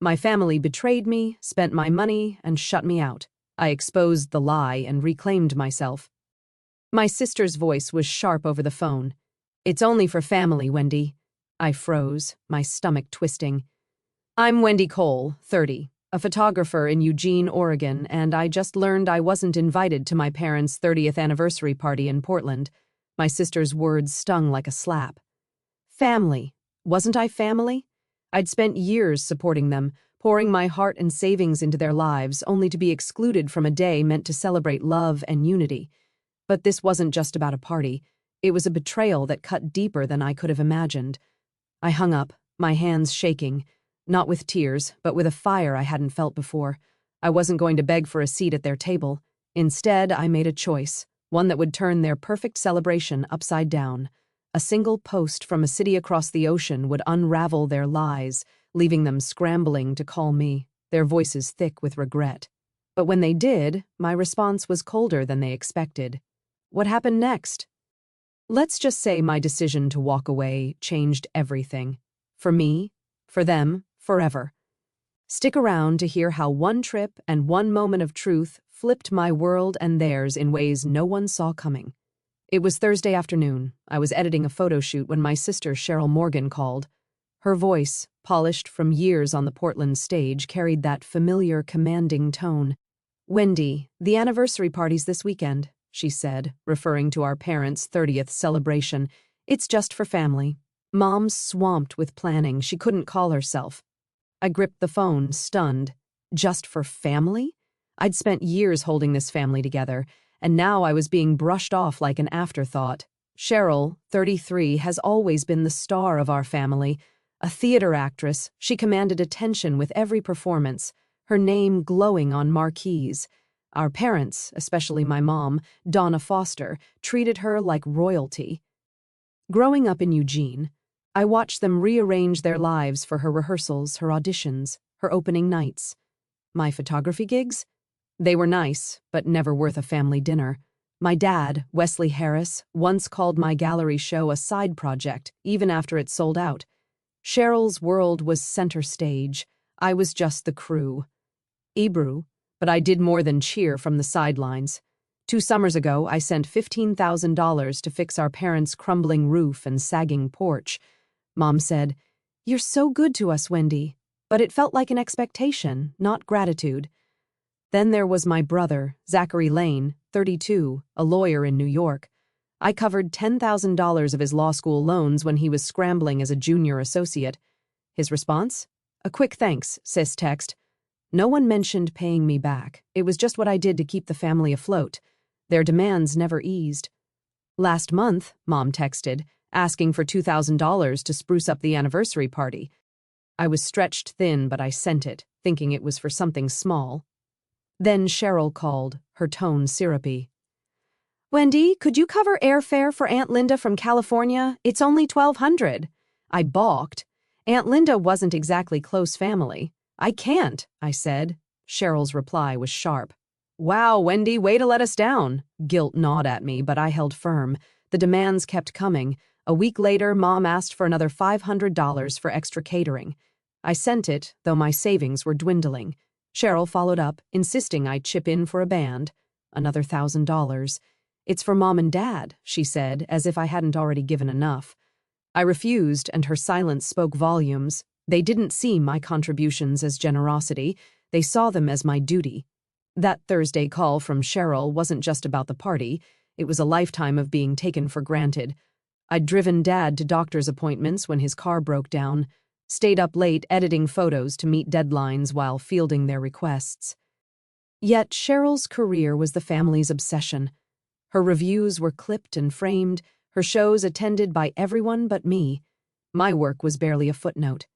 My family betrayed me, spent my money, and shut me out. I exposed the lie and reclaimed myself. My sister's voice was sharp over the phone. "It's only for family, Wendy." I froze, my stomach twisting. "I'm Wendy Cole, 30, a photographer in Eugene, Oregon, and I just learned I wasn't invited to my parents' 30th anniversary party in Portland." My sister's words stung like a slap. Family. Wasn't I family? I'd spent years supporting them, pouring my heart and savings into their lives, only to be excluded from a day meant to celebrate love and unity. But this wasn't just about a party. It was a betrayal that cut deeper than I could have imagined. I hung up, my hands shaking, not with tears, but with a fire I hadn't felt before. I wasn't going to beg for a seat at their table. Instead, I made a choice, one that would turn their perfect celebration upside down. A single post from a city across the ocean would unravel their lies, leaving them scrambling to call me, their voices thick with regret. But when they did, my response was colder than they expected. What happened next? Let's just say my decision to walk away changed everything. For me, for them, forever. Stick around to hear how one trip and one moment of truth flipped my world and theirs in ways no one saw coming. It was Thursday afternoon. I was editing a photo shoot when my sister Cheryl Morgan called. Her voice, polished from years on the Portland stage, carried that familiar, commanding tone. "Wendy, the anniversary party's this weekend," she said, referring to our parents' 30th celebration. "It's just for family." Mom's swamped with planning. She couldn't call herself. I gripped the phone, stunned. Just for family? I'd spent years holding this family together, and now I was being brushed off like an afterthought. Cheryl, 33, has always been the star of our family. A theater actress, she commanded attention with every performance, her name glowing on marquees. Our parents, especially my mom, Donna Foster, treated her like royalty. Growing up in Eugene, I watched them rearrange their lives for her rehearsals, her auditions, her opening nights. My photography gigs? They were nice, but never worth a family dinner. My dad, Wesley Harris, once called my gallery show a side project, even after it sold out. Cheryl's world was center stage. I was just the crew. Ebru, but I did more than cheer from the sidelines. 2 summers ago, I sent $15,000 to fix our parents' crumbling roof and sagging porch. Mom said, "You're so good to us, Wendy," but it felt like an expectation, not gratitude. Then there was my brother, Zachary Lane, 32, a lawyer in New York. I covered $10,000 of his law school loans when he was scrambling as a junior associate. His response? A quick thanks, sis text. No one mentioned paying me back. It was just what I did to keep the family afloat. Their demands never eased. Last month, Mom texted, asking for $2,000 to spruce up the anniversary party. I was stretched thin, but I sent it, thinking it was for something small. Then Cheryl called, her tone syrupy. "Wendy, could you cover airfare for Aunt Linda from California? It's only $1,200. I balked. Aunt Linda wasn't exactly close family. "I can't," I said. Cheryl's reply was sharp. "Wow, Wendy, way to let us down." Guilt gnawed at me, but I held firm. The demands kept coming. A week later, Mom asked for another $500 for extra catering. I sent it, though my savings were dwindling. Cheryl followed up, insisting I chip in for a band. Another $1,000. "It's for Mom and Dad," she said, as if I hadn't already given enough. I refused, and her silence spoke volumes. They didn't see my contributions as generosity. They saw them as my duty. That Thursday call from Cheryl wasn't just about the party. It was a lifetime of being taken for granted. I'd driven Dad to doctor's appointments when his car broke down, stayed up late editing photos to meet deadlines while fielding their requests. Yet Cheryl's career was the family's obsession. Her reviews were clipped and framed, her shows attended by everyone but me. My work was barely a footnote.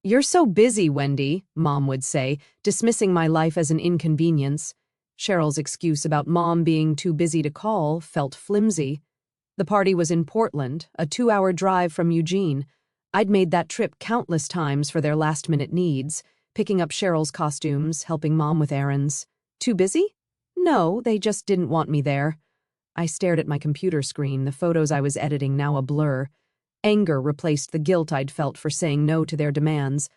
"You're so busy, Wendy," Mom would say, dismissing my life as an inconvenience. Cheryl's excuse about Mom being too busy to call felt flimsy. The party was in Portland, a 2-hour drive from Eugene. I'd made that trip countless times for their last-minute needs, picking up Cheryl's costumes, helping Mom with errands. Too busy? No, they just didn't want me there. I stared at my computer screen, the photos I was editing now a blur. Anger replaced the guilt I'd felt for saying no to their demands.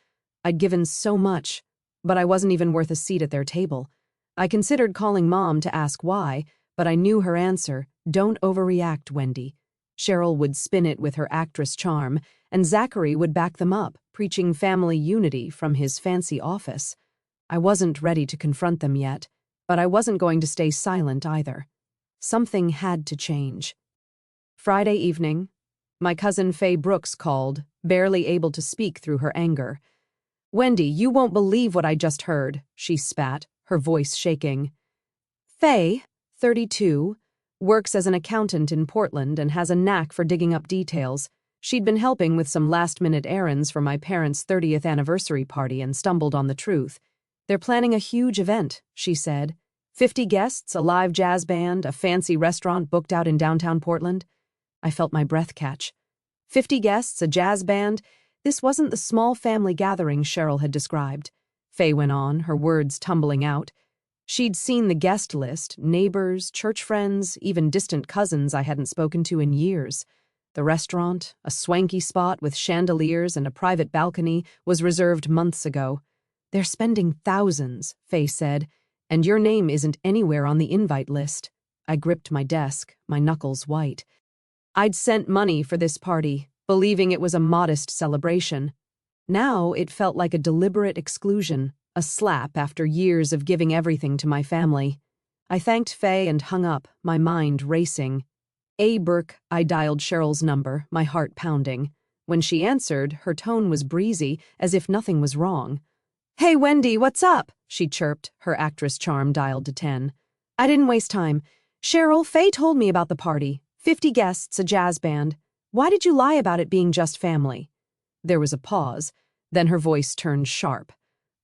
I'd given so much, but I wasn't even worth a seat at their table. I considered calling Mom to ask why, but I knew her answer: don't overreact, Wendy. Cheryl would spin it with her actress charm, and Zachary would back them up, preaching family unity from his fancy office. I wasn't ready to confront them yet, but I wasn't going to stay silent either. Something had to change. Friday evening, my cousin Faye Brooks called, barely able to speak through her anger. "Wendy, you won't believe what I just heard," she spat, her voice shaking. Faye, 32, works as an accountant in Portland and has a knack for digging up details. She'd been helping with some last-minute errands for my parents' 30th anniversary party and stumbled on the truth. "They're planning a huge event," she said. 50 guests, a live jazz band, a fancy restaurant booked out in downtown Portland. I felt my breath catch. 50 guests, a jazz band. This wasn't the small family gathering Cheryl had described. Faye went on, her words tumbling out. She'd seen the guest list: neighbors, church friends, even distant cousins I hadn't spoken to in years. The restaurant, a swanky spot with chandeliers and a private balcony, was reserved months ago. "They're spending thousands," Faye said, "and your name isn't anywhere on the invite list." I gripped my desk, my knuckles white. I'd sent money for this party, believing it was a modest celebration. Now it felt like a deliberate exclusion, a slap after years of giving everything to my family. I thanked Faye and hung up, my mind racing. Burke, I dialed Cheryl's number, my heart pounding. When she answered, her tone was breezy, as if nothing was wrong. "Hey, Wendy, what's up?" she chirped, her actress charm dialed to 10. I didn't waste time. "Cheryl, Faye told me about the party. 50 guests, a jazz band. Why did you lie about it being just family?" There was a pause. Then her voice turned sharp.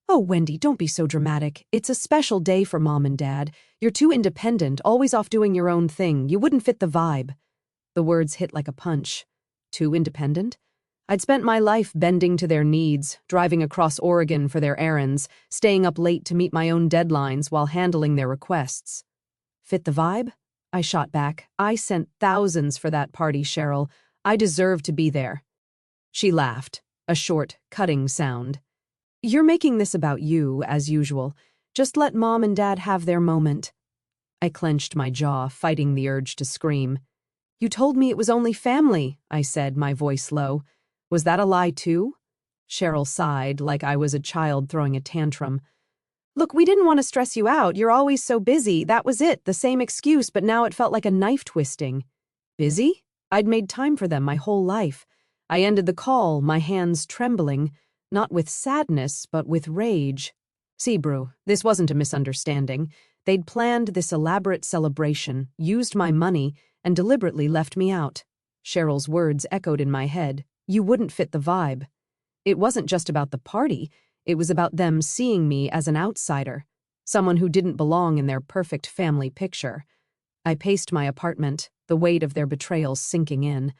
"Oh, Wendy, don't be so dramatic. It's a special day for Mom and Dad. You're too independent, always off doing your own thing. You wouldn't fit the vibe." The words hit like a punch. Too independent? I'd spent my life bending to their needs, driving across Oregon for their errands, staying up late to meet my own deadlines while handling their requests. Fit the vibe? I shot back. "I sent thousands for that party, Cheryl. I deserve to be there." She laughed, a short, cutting sound. "You're making this about you, as usual. Just let Mom and Dad have their moment." I clenched my jaw, fighting the urge to scream. "You told me it was only family," I said, my voice low. "Was that a lie too?" Cheryl sighed, like I was a child throwing a tantrum. "Look, we didn't want to stress you out. You're always so busy. That was it, the same excuse, but now it felt like a knife twisting." Busy? I'd made time for them my whole life. I ended the call, my hands trembling, not with sadness, but with rage. "See, Brew, this wasn't a misunderstanding. They'd planned this elaborate celebration, used my money, and deliberately left me out." Cheryl's words echoed in my head. "You wouldn't fit the vibe." It wasn't just about the party. It was about them seeing me as an outsider, someone who didn't belong in their perfect family picture. I paced my apartment, the weight of their betrayal sinking in.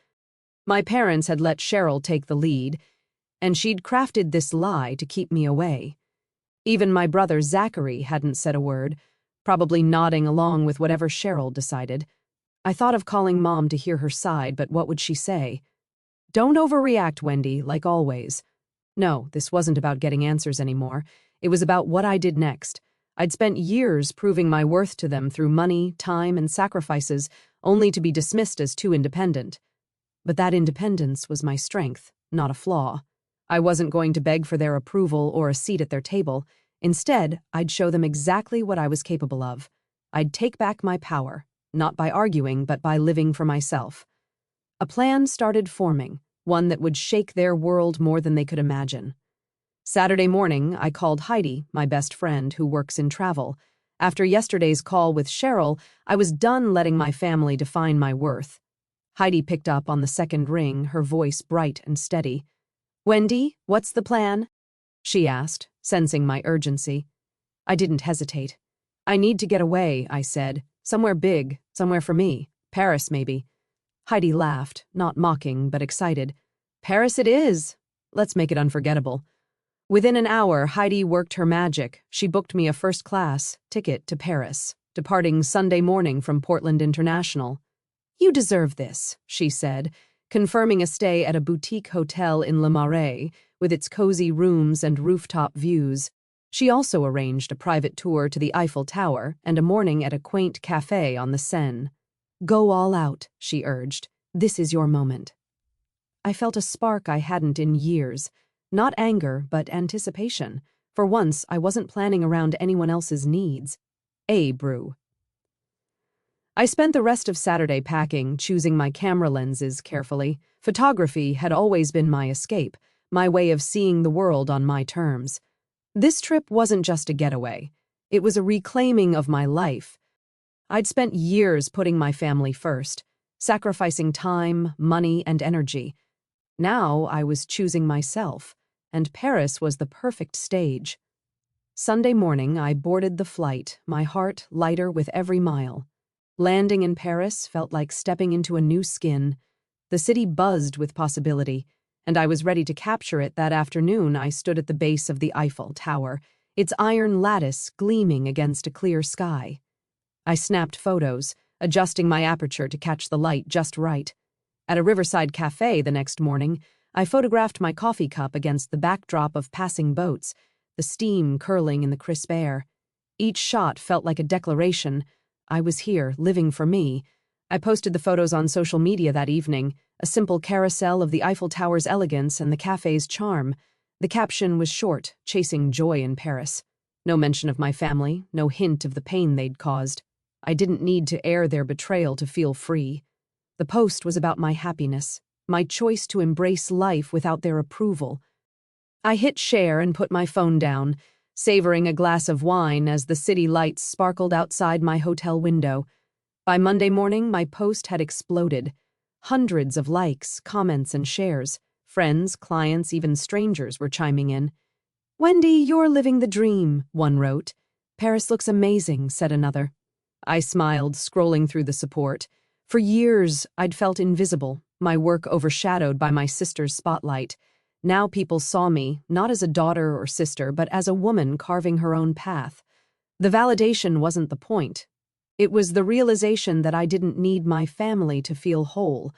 My parents had let Cheryl take the lead, and she'd crafted this lie to keep me away. Even my brother Zachary hadn't said a word, probably nodding along with whatever Cheryl decided. I thought of calling Mom to hear her side, but what would she say? "Don't overreact, Wendy, like always." No, this wasn't about getting answers anymore. It was about what I did next. I'd spent years proving my worth to them through money, time, and sacrifices, only to be dismissed as too independent. But that independence was my strength, not a flaw. I wasn't going to beg for their approval or a seat at their table. Instead, I'd show them exactly what I was capable of. I'd take back my power, not by arguing, but by living for myself. A plan started forming, one that would shake their world more than they could imagine. Saturday morning, I called Heidi, my best friend who works in travel. After yesterday's call with Cheryl, I was done letting my family define my worth. Heidi picked up on the second ring, her voice bright and steady. "Wendy, what's the plan?" she asked, sensing my urgency. I didn't hesitate. "I need to get away," I said. "Somewhere big, somewhere for me. Paris, maybe." Heidi laughed, not mocking, but excited. "Paris it is. Let's make it unforgettable." Within an hour, Heidi worked her magic. She booked me a first-class ticket to Paris, departing Sunday morning from Portland International. "You deserve this," she said, confirming a stay at a boutique hotel in Le Marais, with its cozy rooms and rooftop views. She also arranged a private tour to the Eiffel Tower and a morning at a quaint café on the Seine. "Go all out," she urged. "This is your moment." I felt a spark I hadn't in years. Not anger, but anticipation. For once, I wasn't planning around anyone else's needs. Brew. I spent the rest of Saturday packing, choosing my camera lenses carefully. Photography had always been my escape, my way of seeing the world on my terms. This trip wasn't just a getaway. It was a reclaiming of my life. I'd spent years putting my family first, sacrificing time, money, and energy. Now I was choosing myself, and Paris was the perfect stage. Sunday morning, I boarded the flight, my heart lighter with every mile. Landing in Paris felt like stepping into a new skin. The city buzzed with possibility, and I was ready to capture it. That afternoon. I stood at the base of the Eiffel Tower, its iron lattice gleaming against a clear sky. I snapped photos, adjusting my aperture to catch the light just right. At a riverside cafe the next morning, I photographed my coffee cup against the backdrop of passing boats, the steam curling in the crisp air. Each shot felt like a declaration. I was here, living for me. I posted the photos on social media that evening, a simple carousel of the Eiffel Tower's elegance and the cafe's charm. The caption was short, chasing joy in Paris. No mention of my family, no hint of the pain they'd caused. I didn't need to air their betrayal to feel free. The post was about my happiness, my choice to embrace life without their approval. I hit share and put my phone down, savoring a glass of wine as the city lights sparkled outside my hotel window. By Monday morning, my post had exploded. Hundreds of likes, comments, and shares. Friends, clients, even strangers were chiming in. "Wendy, you're living the dream," one wrote. "Paris looks amazing," said another. I smiled, scrolling through the support. For years, I'd felt invisible, my work overshadowed by my sister's spotlight. Now people saw me, not as a daughter or sister, but as a woman carving her own path. The validation wasn't the point. It was the realization that I didn't need my family to feel whole.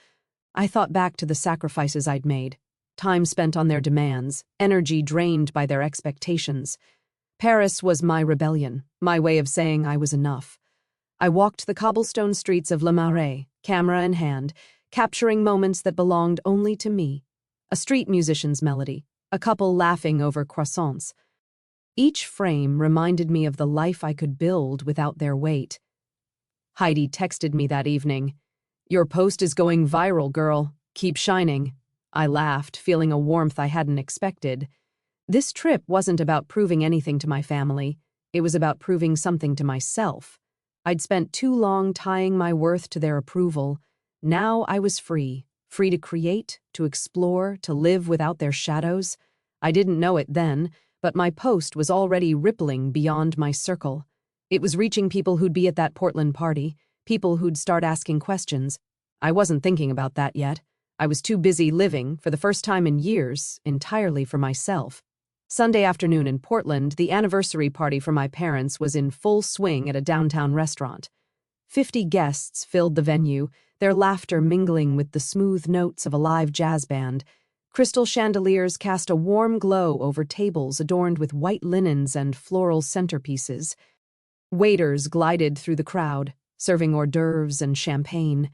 I thought back to the sacrifices I'd made. Time spent on their demands, energy drained by their expectations. Paris was my rebellion, my way of saying I was enough. I walked the cobblestone streets of Le Marais, camera in hand, capturing moments that belonged only to me. A street musician's melody, a couple laughing over croissants. Each frame reminded me of the life I could build without their weight. Heidi texted me that evening. "Your post is going viral, girl. Keep shining." I laughed, feeling a warmth I hadn't expected. This trip wasn't about proving anything to my family. It was about proving something to myself. I'd spent too long tying my worth to their approval. Now I was free to create, to explore, to live without their shadows. I didn't know it then, but my post was already rippling beyond my circle. It was reaching people who'd be at that Portland party, people who'd start asking questions. I wasn't thinking about that yet. I was too busy living, for the first time in years, entirely for myself. Sunday afternoon in Portland, the anniversary party for my parents was in full swing at a downtown restaurant. 50 guests filled the venue, their laughter mingling with the smooth notes of a live jazz band. Crystal chandeliers cast a warm glow over tables adorned with white linens and floral centerpieces. Waiters glided through the crowd, serving hors d'oeuvres and champagne.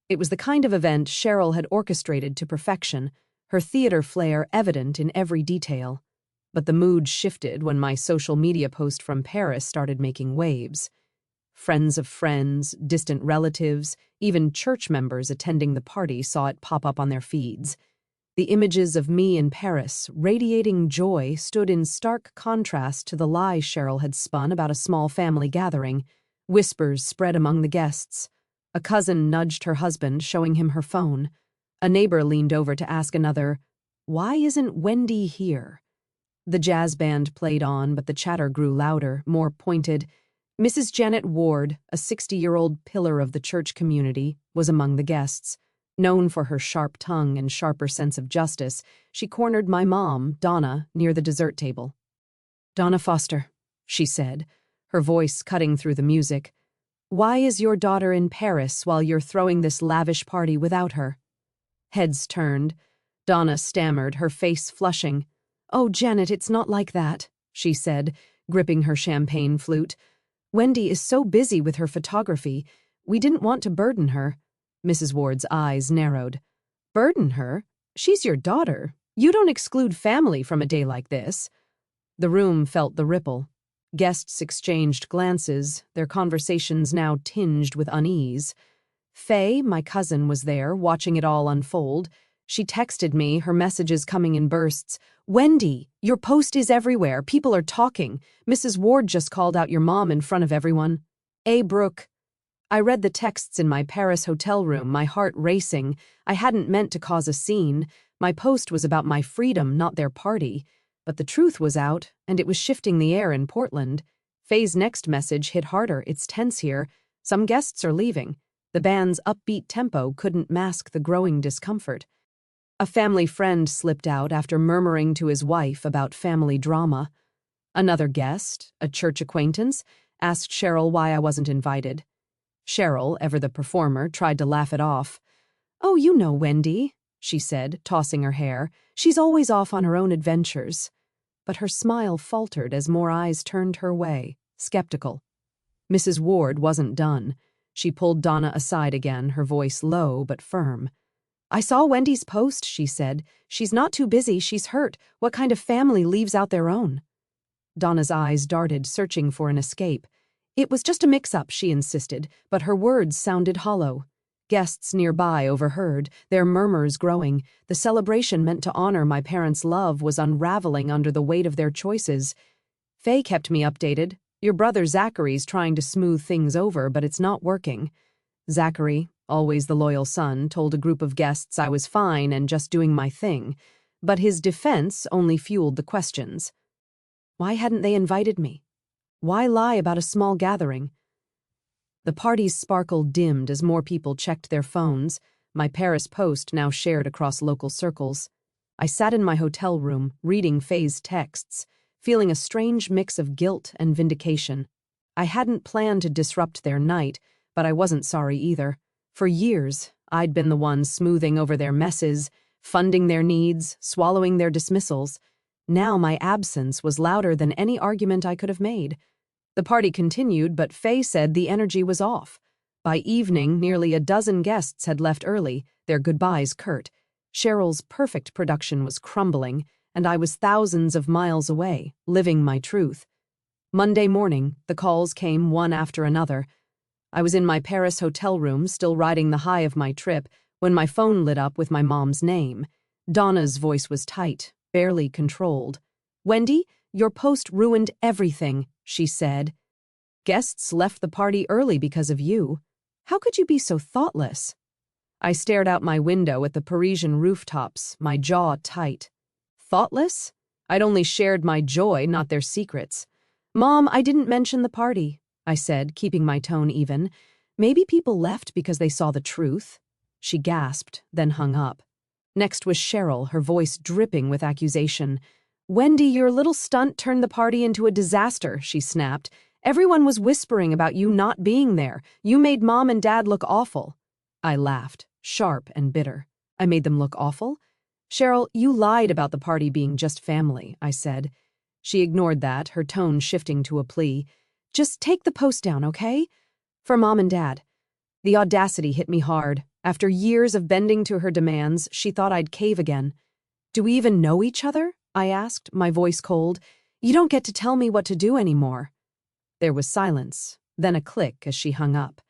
It was the kind of event Cheryl had orchestrated to perfection, her theater flair evident in every detail. But the mood shifted when my social media post from Paris started making waves. Friends of friends, distant relatives, even church members attending the party saw it pop up on their feeds. The images of me in Paris, radiating joy, stood in stark contrast to the lie Cheryl had spun about a small family gathering. Whispers spread among the guests. A cousin nudged her husband, showing him her phone. A neighbor leaned over to ask another, "Why isn't Wendy here?" The jazz band played on, but the chatter grew louder, more pointed. Mrs. Janet Ward, a 60-year-old pillar of the church community, was among the guests. Known for her sharp tongue and sharper sense of justice, she cornered my mom, Donna, near the dessert table. "Donna Foster," she said, her voice cutting through the music. "Why is your daughter in Paris while you're throwing this lavish party without her?" Heads turned. Donna stammered, her face flushing. "Oh, Janet, it's not like that," she said, gripping her champagne flute. "Wendy is so busy with her photography. We didn't want to burden her." Mrs. Ward's eyes narrowed. "Burden her? She's your daughter. You don't exclude family from a day like this." The room felt the ripple. Guests exchanged glances, their conversations now tinged with unease. Faye, my cousin, was there, watching it all unfold. She texted me, her messages coming in bursts. "Wendy, your post is everywhere. People are talking. Mrs. Ward just called out your mom in front of everyone." Brooke. I read the texts in my Paris hotel room, my heart racing. I hadn't meant to cause a scene. My post was about my freedom, not their party. But the truth was out, and it was shifting the air in Portland. Faye's next message hit harder. "It's tense here. Some guests are leaving." The band's upbeat tempo couldn't mask the growing discomfort. A family friend slipped out after murmuring to his wife about family drama. Another guest, a church acquaintance, asked Cheryl why I wasn't invited. Cheryl, ever the performer, tried to laugh it off. "Oh, you know Wendy," she said, tossing her hair. "She's always off on her own adventures." But her smile faltered as more eyes turned her way, skeptical. Mrs. Ward wasn't done. She pulled Donna aside again, her voice low but firm. "I saw Wendy's post," she said. "She's not too busy, she's hurt. What kind of family leaves out their own?" Donna's eyes darted, searching for an escape. "It was just a mix-up," she insisted, but her words sounded hollow. Guests nearby overheard, their murmurs growing. The celebration meant to honor my parents' love was unraveling under the weight of their choices. Faye kept me updated. "Your brother Zachary's trying to smooth things over, but it's not working." Zachary, always the loyal son, told a group of guests I was fine and just doing my thing. But his defense only fueled the questions. Why hadn't they invited me? Why lie about a small gathering? The party's sparkle dimmed as more people checked their phones, my Paris post now shared across local circles. I sat in my hotel room, reading Faye's texts, feeling a strange mix of guilt and vindication. I hadn't planned to disrupt their night, but I wasn't sorry either. For years, I'd been the one smoothing over their messes, funding their needs, swallowing their dismissals. Now my absence was louder than any argument I could have made. The party continued, but Faye said the energy was off. By evening, nearly a dozen guests had left early, their goodbyes curt. Cheryl's perfect production was crumbling, and I was thousands of miles away, living my truth. Monday morning, the calls came one after another. I was in my Paris hotel room, still riding the high of my trip, when my phone lit up with my mom's name. Donna's voice was tight, barely controlled. "Wendy, your post ruined everything," she said. "Guests left the party early because of you. How could you be so thoughtless?" I stared out my window at the Parisian rooftops, my jaw tight. Thoughtless? I'd only shared my joy, not their secrets. "Mom, I didn't mention the party," I said, keeping my tone even. "Maybe people left because they saw the truth." She gasped, then hung up. Next was Cheryl, her voice dripping with accusation. "Wendy, your little stunt turned the party into a disaster," she snapped. "Everyone was whispering about you not being there. You made Mom and Dad look awful." I laughed, sharp and bitter. "I made them look awful?" "Cheryl, you lied about the party being just family," I said. She ignored that, her tone shifting to a plea. "Just take the post down, okay? For Mom and Dad." The audacity hit me hard. After years of bending to her demands, she thought I'd cave again. "Do we even know each other?" I asked, my voice cold. "You don't get to tell me what to do anymore." There was silence, then a click as she hung up.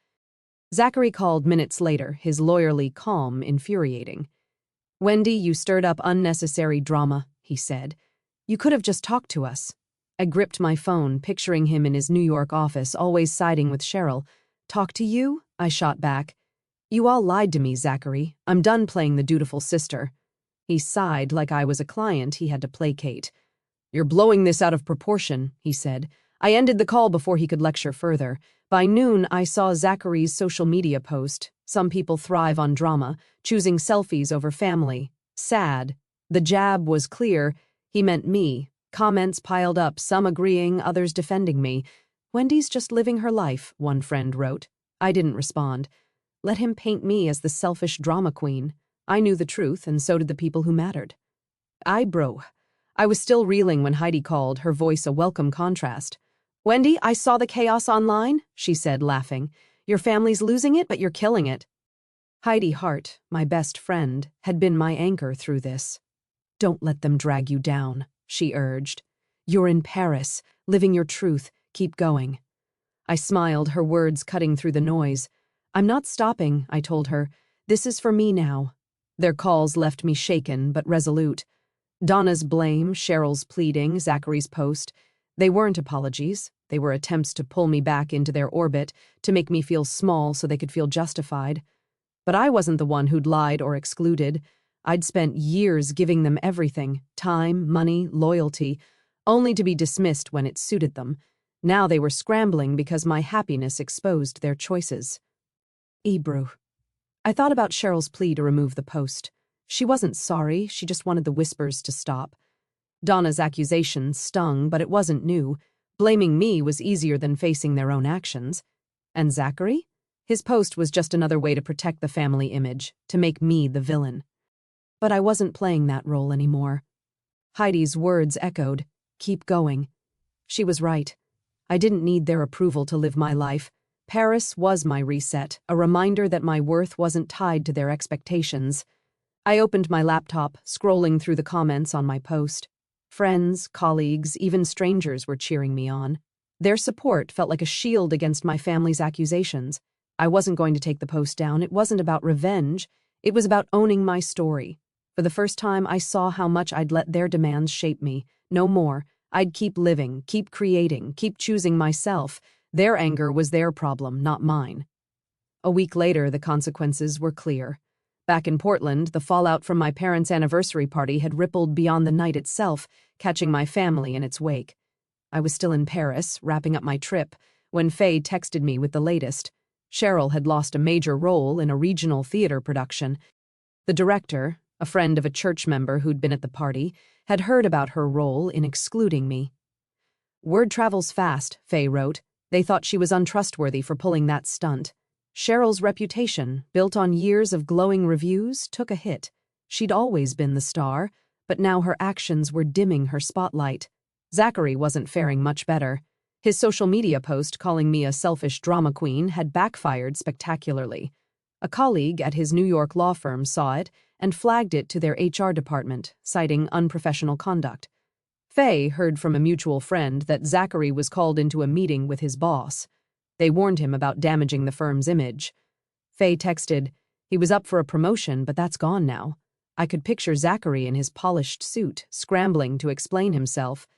Zachary called minutes later, his lawyerly calm infuriating. "Wendy, you stirred up unnecessary drama," he said. "You could have just talked to us." I gripped my phone, picturing him in his New York office, always siding with Cheryl. "Talk to you?" I shot back. "You all lied to me, Zachary. I'm done playing the dutiful sister." He sighed like I was a client he had to placate. "You're blowing this out of proportion," he said. I ended the call before he could lecture further. By noon, I saw Zachary's social media post. Some people thrive on drama, choosing selfies over family. Sad. The jab was clear. He meant me. Comments piled up, some agreeing, others defending me. "Wendy's just living her life," one friend wrote. I didn't respond. Let him paint me as the selfish drama queen. I knew the truth, and so did the people who mattered. I was still reeling when Heidi called, her voice a welcome contrast. "Wendy, I saw the chaos online," she said, laughing. "Your family's losing it, but you're killing it." Heidi Hart, my best friend, had been my anchor through this. "Don't let them drag you down," she urged. "You're in Paris, living your truth. Keep going." I smiled, her words cutting through the noise. "I'm not stopping," I told her. "This is for me now." Their calls left me shaken but resolute. Donna's blame, Cheryl's pleading, Zachary's post. They weren't apologies. They were attempts to pull me back into their orbit, to make me feel small so they could feel justified. But I wasn't the one who'd lied or excluded. I'd spent years giving them everything, time, money, loyalty, only to be dismissed when it suited them. Now they were scrambling because my happiness exposed their choices. Ebru. I thought about Cheryl's plea to remove the post. She wasn't sorry, she just wanted the whispers to stop. Donna's accusations stung, but it wasn't new. Blaming me was easier than facing their own actions. And Zachary? His post was just another way to protect the family image, to make me the villain. But I wasn't playing that role anymore. Heidi's words echoed, "Keep going." She was right. I didn't need their approval to live my life. Paris was my reset, a reminder that my worth wasn't tied to their expectations. I opened my laptop, scrolling through the comments on my post. Friends, colleagues, even strangers were cheering me on. Their support felt like a shield against my family's accusations. I wasn't going to take the post down. It wasn't about revenge. It was about owning my story. For the first time, I saw how much I'd let their demands shape me. No more. I'd keep living, keep creating, keep choosing myself. Their anger was their problem, not mine. A week later, the consequences were clear. Back in Portland, the fallout from my parents' anniversary party had rippled beyond the night itself, catching my family in its wake. I was still in Paris, wrapping up my trip, when Faye texted me with the latest. Cheryl had lost a major role in a regional theater production. The director, a friend of a church member who'd been at the party, had heard about her role in excluding me. "Word travels fast," Faye wrote. "They thought she was untrustworthy for pulling that stunt." Cheryl's reputation, built on years of glowing reviews, took a hit. She'd always been the star, but now her actions were dimming her spotlight. Zachary wasn't faring much better. His social media post calling me a selfish drama queen had backfired spectacularly. A colleague at his New York law firm saw it and flagged it to their HR department, citing unprofessional conduct. Faye heard from a mutual friend that Zachary was called into a meeting with his boss. They warned him about damaging the firm's image. Faye texted, "He was up for a promotion, but that's gone now." I could picture Zachary in his polished suit, scrambling to explain himself.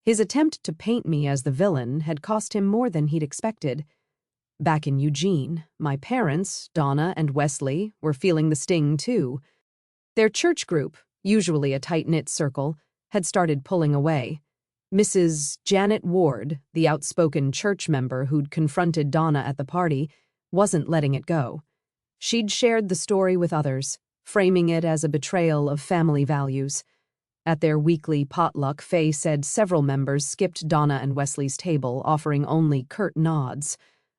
His attempt to paint me as the villain had cost him more than he'd expected. Back in Eugene, my parents, Donna and Wesley, were feeling the sting too. Their church group, usually a tight-knit circle, had started pulling away. Mrs. Janet Ward, the outspoken church member who'd confronted Donna at the party, wasn't letting it go. She'd shared the story with others, framing it as a betrayal of family values. At their weekly potluck, Faye said several members skipped Donna and Wesley's table, offering only curt nods.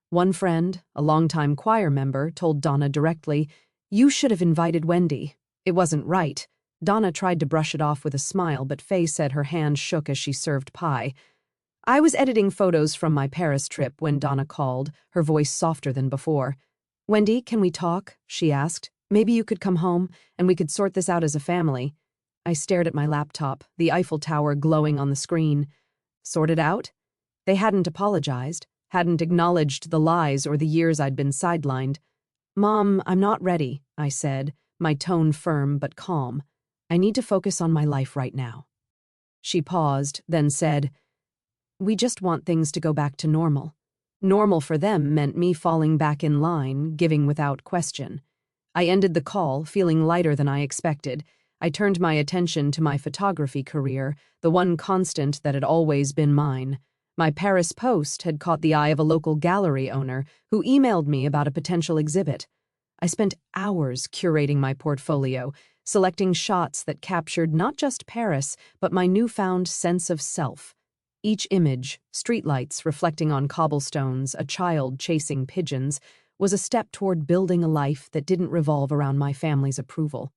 One friend, a longtime choir member, told Donna directly, "You should have invited Wendy. It wasn't right." Donna tried to brush it off with a smile, but Faye said her hand shook as she served pie. I was editing photos from my Paris trip when Donna called, her voice softer than before. "Wendy, can we talk?" she asked. "Maybe you could come home, and we could sort this out as a family." I stared at my laptop, the Eiffel Tower glowing on the screen. Sort it out? They hadn't apologized, hadn't acknowledged the lies or the years I'd been sidelined. "Mom, I'm not ready," I said, my tone firm but calm. "I need to focus on my life right now." She paused, then said, "We just want things to go back to normal." Normal for them meant me falling back in line, giving without question. I ended the call, feeling lighter than I expected. I turned my attention to my photography career, the one constant that had always been mine. My Paris post had caught the eye of a local gallery owner who emailed me about a potential exhibit. I spent hours curating my portfolio, selecting shots that captured not just Paris, but my newfound sense of self. Each image, streetlights reflecting on cobblestones, a child chasing pigeons, was a step toward building a life that didn't revolve around my family's approval.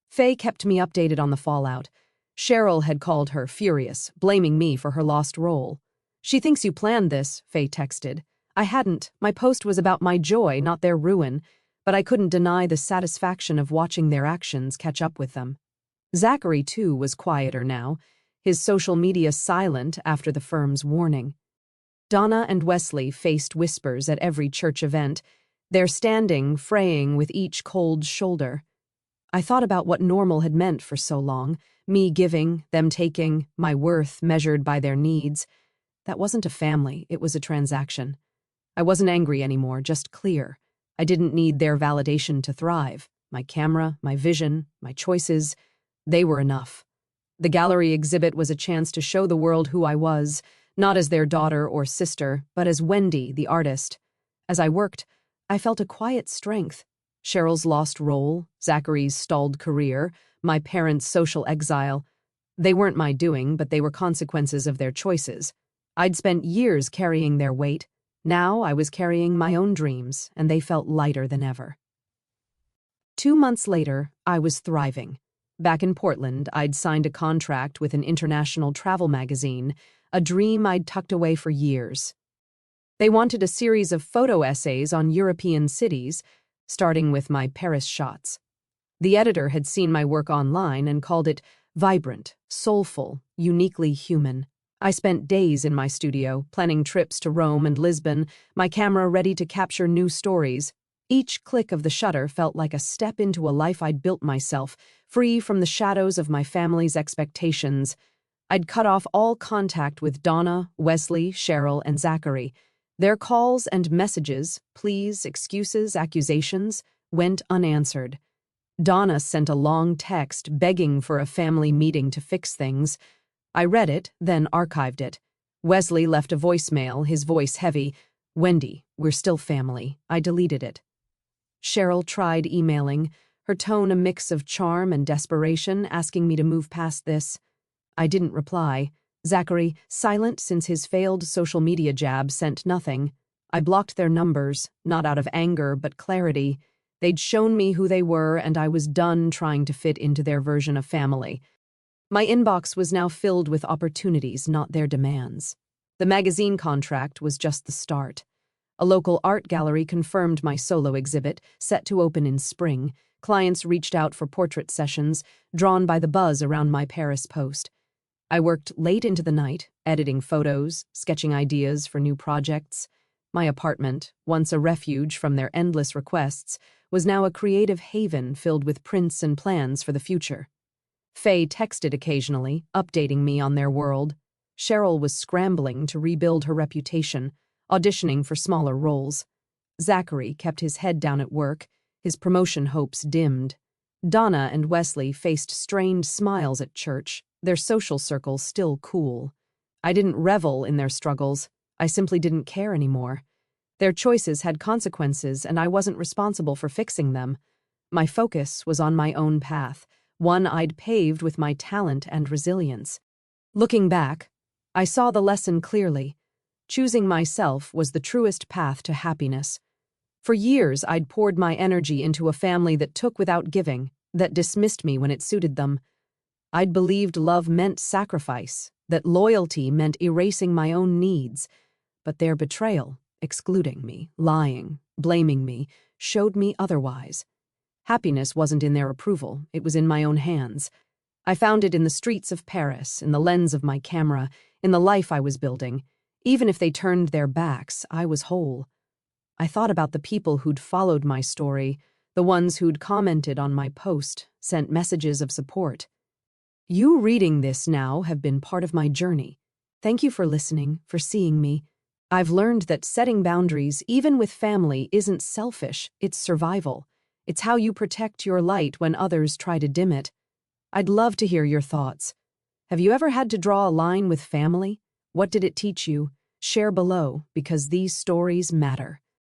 Faye kept me updated on the fallout. Cheryl had called her, furious, blaming me for her lost role. "She thinks you planned this," Faye texted. I hadn't. My post was about my joy, not their ruin, but I couldn't deny the satisfaction of watching their actions catch up with them. Zachary, too, was quieter now, his social media silent after the firm's warning. Donna and Wesley faced whispers at every church event, their standing fraying with each cold shoulder. I thought about what normal had meant for so long, me giving, them taking, my worth measured by their needs. That wasn't a family, it was a transaction. I wasn't angry anymore, just clear. I didn't need their validation to thrive. My camera, my vision, my choices, they were enough. The gallery exhibit was a chance to show the world who I was, not as their daughter or sister, but as Wendy, the artist. As I worked, I felt a quiet strength. Cheryl's lost role, Zachary's stalled career, my parents' social exile. They weren't my doing, but they were consequences of their choices. I'd spent years carrying their weight. Now I was carrying my own dreams, and they felt lighter than ever. 2 months later, I was thriving. Back in Portland, I'd signed a contract with an international travel magazine, a dream I'd tucked away for years. They wanted a series of photo essays on European cities, starting with my Paris shots. The editor had seen my work online and called it vibrant, soulful, uniquely human. I spent days in my studio, planning trips to Rome and Lisbon, my camera ready to capture new stories. Each click of the shutter felt like a step into a life I'd built myself, free from the shadows of my family's expectations. I'd cut off all contact with Donna, Wesley, Cheryl, and Zachary. Their calls and messages, pleas, excuses, accusations, went unanswered. Donna sent a long text begging for a family meeting to fix things. I read it, then archived it. Wesley left a voicemail, his voice heavy. "Wendy, we're still family." I deleted it. Cheryl tried emailing, her tone a mix of charm and desperation, asking me to move past this. I didn't reply. Zachary, silent since his failed social media jab, sent nothing. I blocked their numbers, not out of anger but clarity. They'd shown me who they were, and I was done trying to fit into their version of family. My inbox was now filled with opportunities, not their demands. The magazine contract was just the start. A local art gallery confirmed my solo exhibit, set to open in spring. Clients reached out for portrait sessions, drawn by the buzz around my Paris post. I worked late into the night, editing photos, sketching ideas for new projects. My apartment, once a refuge from their endless requests, was now a creative haven filled with prints and plans for the future. Faye texted occasionally, updating me on their world. Cheryl was scrambling to rebuild her reputation, auditioning for smaller roles. Zachary kept his head down at work, his promotion hopes dimmed. Donna and Wesley faced strained smiles at church, their social circle still cool. I didn't revel in their struggles. I simply didn't care anymore. Their choices had consequences, and I wasn't responsible for fixing them. My focus was on my own path, one I'd paved with my talent and resilience. Looking back, I saw the lesson clearly. Choosing myself was the truest path to happiness. For years, I'd poured my energy into a family that took without giving, that dismissed me when it suited them. I'd believed love meant sacrifice, that loyalty meant erasing my own needs. But their betrayal, excluding me, lying, blaming me, showed me otherwise. Happiness wasn't in their approval, it was in my own hands. I found it in the streets of Paris, in the lens of my camera, in the life I was building. Even if they turned their backs, I was whole. I thought about the people who'd followed my story, the ones who'd commented on my post, sent messages of support. You reading this now have been part of my journey. Thank you for listening, for seeing me. I've learned that setting boundaries, even with family, isn't selfish, it's survival. It's how you protect your light when others try to dim it. I'd love to hear your thoughts. Have you ever had to draw a line with family? What did it teach you? Share below, because these stories matter.